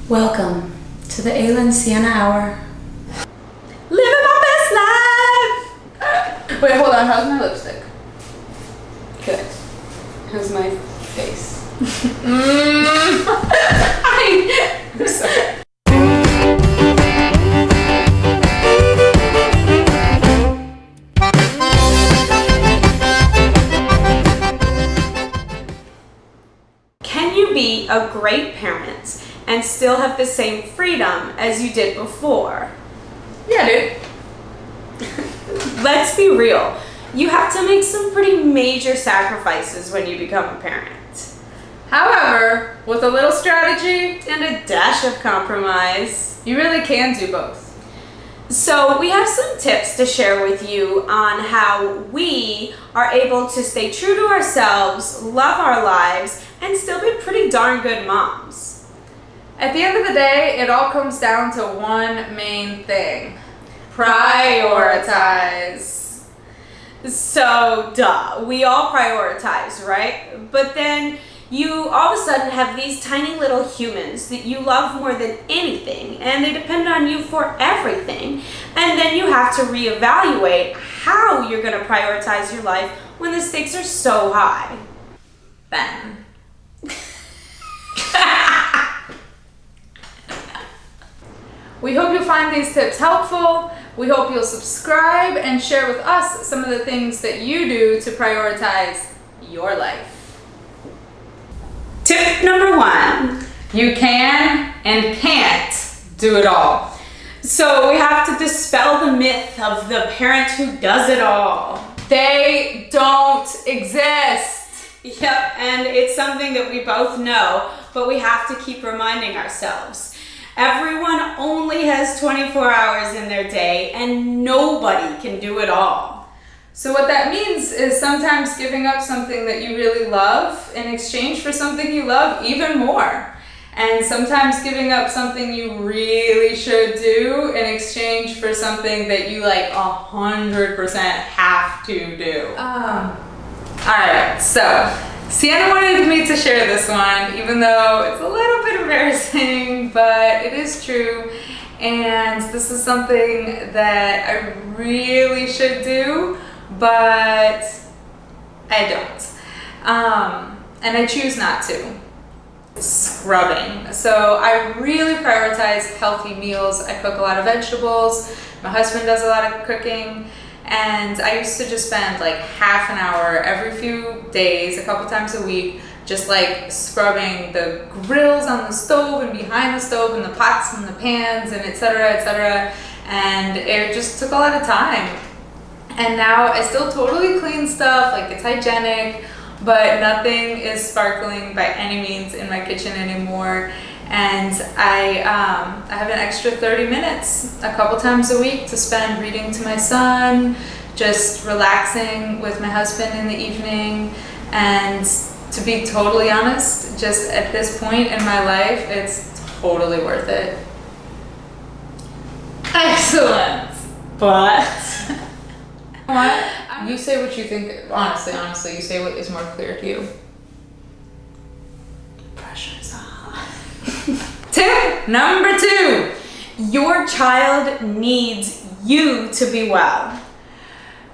Welcome to the Ayla and Siena Hour. Living my best life! Wait, hold on. How's my lipstick? Good. How's my face? I'm sorry. Can you be a great parent and still have the same freedom as you did before? Yeah, dude. Let's be real. You have to make some pretty major sacrifices when you become a parent. However, with a little strategy, And a dash of compromise. you really can do both. So we have some tips to share with you on how we are able to stay true to ourselves, love our lives, and still be pretty darn good moms. At the end of the day, it all comes down to one main thing. Prioritize. So, duh, we all prioritize, right? But then you all of a sudden have these tiny little humans that you love more than anything, and they depend on you for everything. And then you have to reevaluate how you're going to prioritize your life when the stakes are so high. Ben. We hope you'll find these tips helpful. We hope you'll subscribe and share with us some of the things that you do to prioritize your life. Tip number 1. You can and can't do it all. So we have to dispel the myth of the parent who does it all. They don't exist. Yep, and it's something that we both know, but we have to keep reminding ourselves. Everyone only has 24 hours in their day, and nobody can do it all. So what that means is sometimes giving up something that you really love in exchange for something you love even more. And sometimes giving up something you really should do in exchange for something that you 100% have to do. Alright, so Siena wanted me to share this one, even though it's a little bit embarrassing, but it is true. And this is something that I really should do, but I don't. And I choose not to. Scrubbing. So I really prioritize healthy meals. I cook a lot of vegetables. My husband does a lot of cooking. And I used to just spend half an hour every few days, a couple times a week, just scrubbing the grills on the stove and behind the stove and the pots and the pans and etc., etc. And it just took a lot of time. And now I still totally clean stuff, it's hygienic, but nothing is sparkling by any means in my kitchen anymore. And I have an extra 30 minutes a couple times a week to spend reading to my son, just relaxing with my husband in the evening. And to be totally honest, just at this point in my life, it's totally worth it. Excellent. But What? You say what you think, honestly, you say what is more clear to you. pressure's on. Tip number 2. Your child needs you to be well.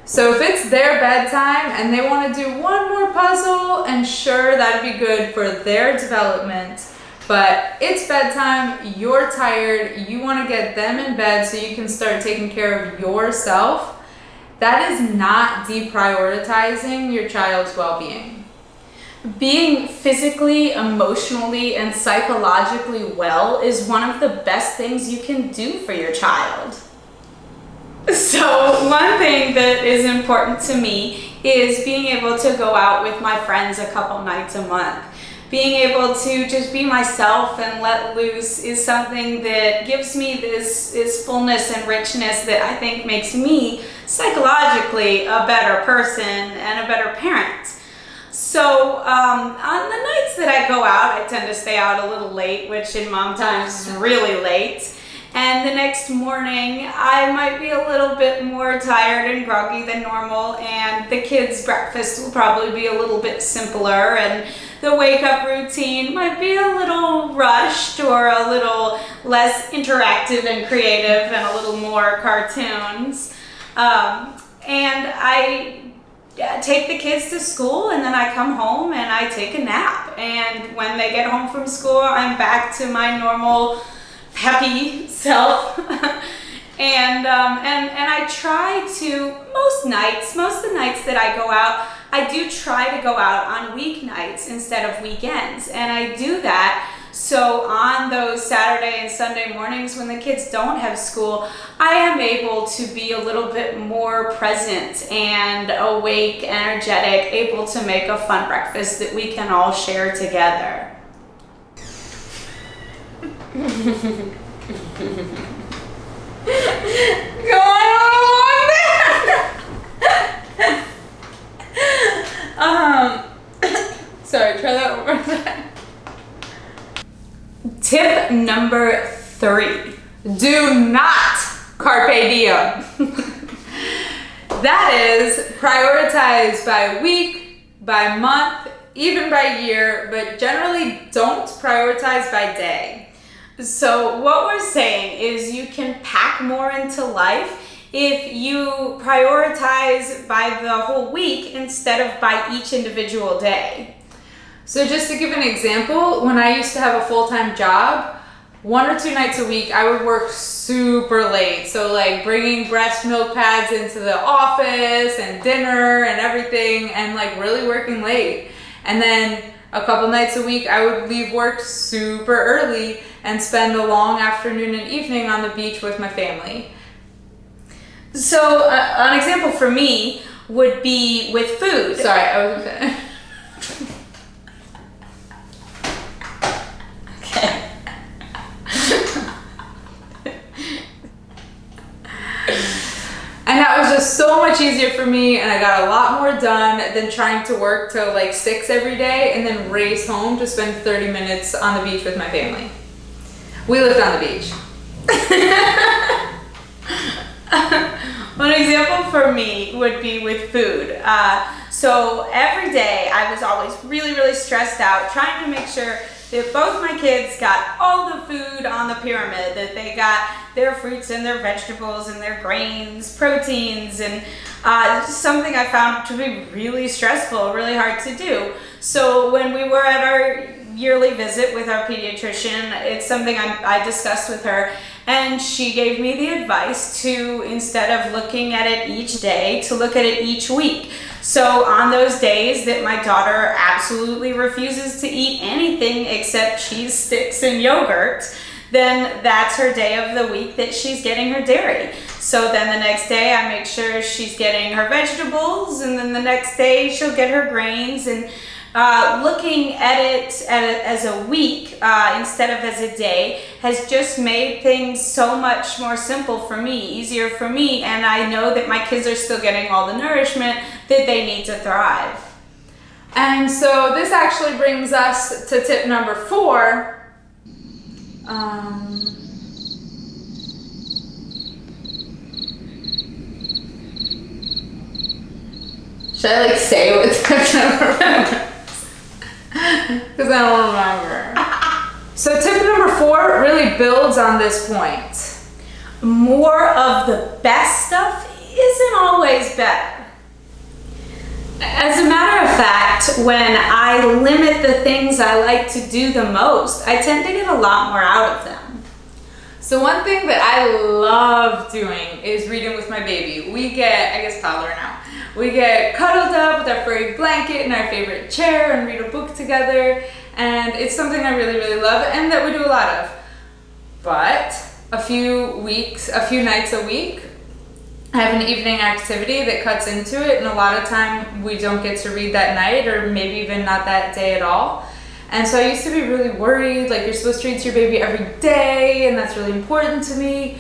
So if it's their bedtime and they want to do one more puzzle, and sure, that'd be good for their development, but it's bedtime, you're tired, you want to get them in bed so you can start taking care of yourself, that is not deprioritizing your child's well-being. Being physically, emotionally, and psychologically well is one of the best things you can do for your child. So one thing that is important to me is being able to go out with my friends a couple nights a month. Being able to just be myself and let loose is something that gives me this fullness and richness that I think makes me psychologically a better person and a better parent. So on the nights that I go out, I tend to stay out a little late, which in mom times is really late. And the next morning, I might be a little bit more tired and groggy than normal, and the kids' breakfast will probably be a little bit simpler, and the wake-up routine might be a little rushed or a little less interactive and creative and a little more cartoons. And I take the kids to school, and then I come home and I take a nap. And when they get home from school, I'm back to my normal happy self. And I try to, most of the nights that I go out, I do try to go out on weeknights instead of weekends. And I do that so on those Saturday and Sunday mornings when the kids don't have school, I am able to be a little bit more present and awake, energetic, able to make a fun breakfast that we can all share together. Go on there. Sorry, try that one more time. Tip number 3. Do not carpe diem. That is, prioritize by week, by month, even by year, but generally don't prioritize by day. So what we're saying is you can pack more into life if you prioritize by the whole week instead of by each individual day. So just to give an example, when I used to have a full-time job, 1 or 2 nights a week, I would work super late. So like bringing breast milk pads into the office and dinner and everything, and like really working late. And then a couple nights a week, I would leave work super early and spend a long afternoon and evening on the beach with my family. So an example for me would be with food. Sorry, I wasn't finished. Okay. And that was just so much easier for me, and I got a lot more done than trying to work till like 6 every day and then race home to spend 30 minutes on the beach with my family. We lived on the beach. One example for me would be with food. So every day I was always really, really stressed out, trying to make sure that both my kids got all the food on the pyramid, that they got their fruits and their vegetables and their grains, proteins, and something I found to be really stressful, really hard to do. So when we were at our yearly visit with our pediatrician, it's something I discussed with her, and she gave me the advice to, instead of looking at it each day, to look at it each week. So on those days that my daughter absolutely refuses to eat anything except cheese sticks and yogurt, then that's her day of the week that she's getting her dairy. So then the next day I make sure she's getting her vegetables, and then the next day she'll get her grains. And looking at it as a week instead of as a day has just made things so much more simple for me, easier for me, and I know that my kids are still getting all the nourishment that they need to thrive. And so this actually brings us to tip number 4. Should I like say what tip number 4? Because I don't remember. So tip number 4 really builds on this point. More of the best stuff isn't always better. As a matter of fact, when I limit the things I like to do the most, I tend to get a lot more out of them. So one thing that I love doing is reading with my baby. We get, I guess toddler now, we get cuddled up with our furry blanket in our favorite chair and read a book together. And it's something I really, really love and that we do a lot of. But a few nights a week, I have an evening activity that cuts into it, and a lot of time we don't get to read that night, or maybe even not that day at all. And so I used to be really worried, like you're supposed to read to your baby every day, and that's really important to me.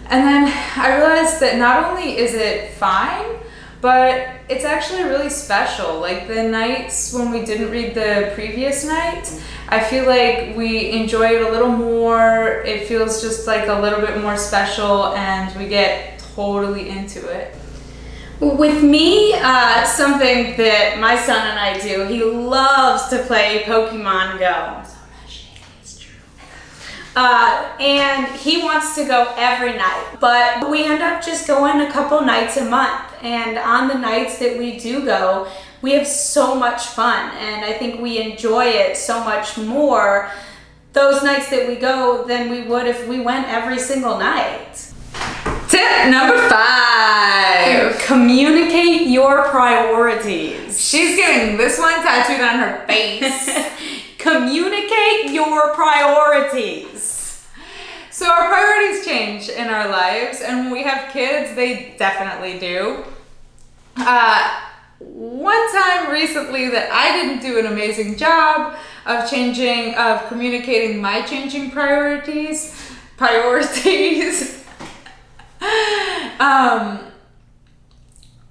And then I realized that not only is it fine, but it's actually really special. Like the nights when we didn't read the previous night, I feel like we enjoy it a little more. It feels just like a little bit more special, and we get totally into it. With me, something that my son and I do, he loves to play Pokemon Go. It's true. And he wants to go every night, but we end up just going a couple nights a month. And on the nights that we do go, we have so much fun, and I think we enjoy it so much more those nights that we go than we would if we went every single night. Tip number 5. Communicate your priorities. She's getting this one tattooed on her face. Communicate your priorities. So our priorities change in our lives, and when we have kids, they definitely do. One time recently that I didn't do an amazing job of communicating my changing priorities.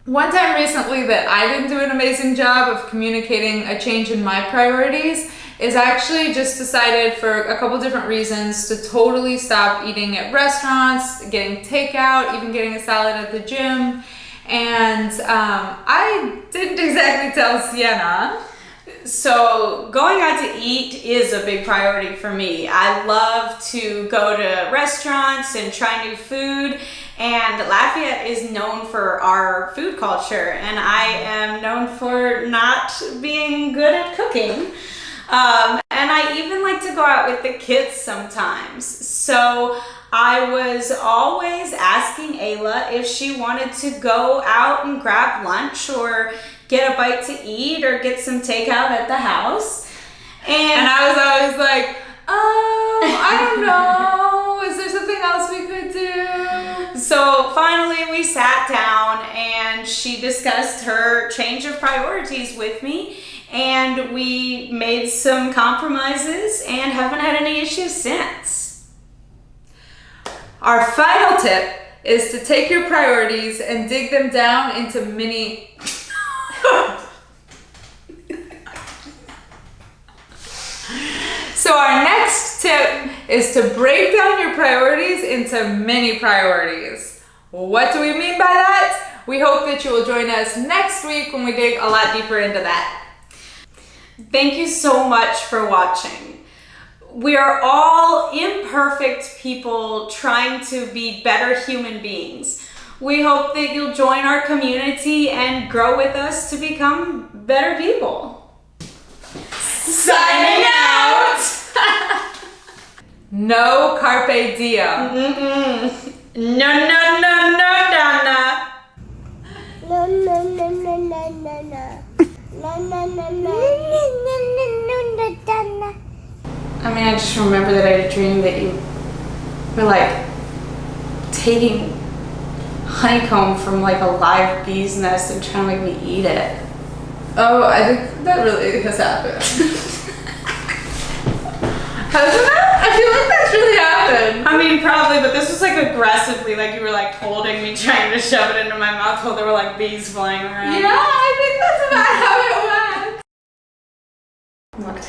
One time recently that I didn't do an amazing job of communicating a change in my priorities is I actually just decided for a couple different reasons to totally stop eating at restaurants, getting takeout, even getting a salad at the gym. And I didn't exactly tell Siena. So going out to eat is a big priority for me. I love to go to restaurants and try new food, and Lafayette is known for our food culture, and I am known for not being good at cooking. And I even like to go out with the kids sometimes. So I was always asking Ayla if she wanted to go out and grab lunch or get a bite to eat or get some takeout at the house. And I was always like, I don't know. Is there something else we could do? So finally we sat down and she discussed her change of priorities with me, and we made some compromises and haven't had any issues since. Our final tip is to take your priorities and dig them down into mini... So our next tip is to break down your priorities into mini priorities. What do we mean by that? We hope that you will join us next week when we dig a lot deeper into that. Thank you so much for watching. We are all imperfect people trying to be better human beings. We hope that you'll join our community and grow with us to become better people. Signing out! No carpe diem. No, no, no, no, Donna. No, no, no, no, no, no, no. No, no, no, no. I mean, I just remember that I had a dream that you were like taking honeycomb from like a live bee's nest and trying to make me eat it. Oh, I think that really has happened. Hasn't it? I feel like that's really happened. I mean, probably, but this was like aggressively, like you were like holding me, trying to shove it into my mouth while there were like bees flying around. Yeah, I think that's about how it went. What?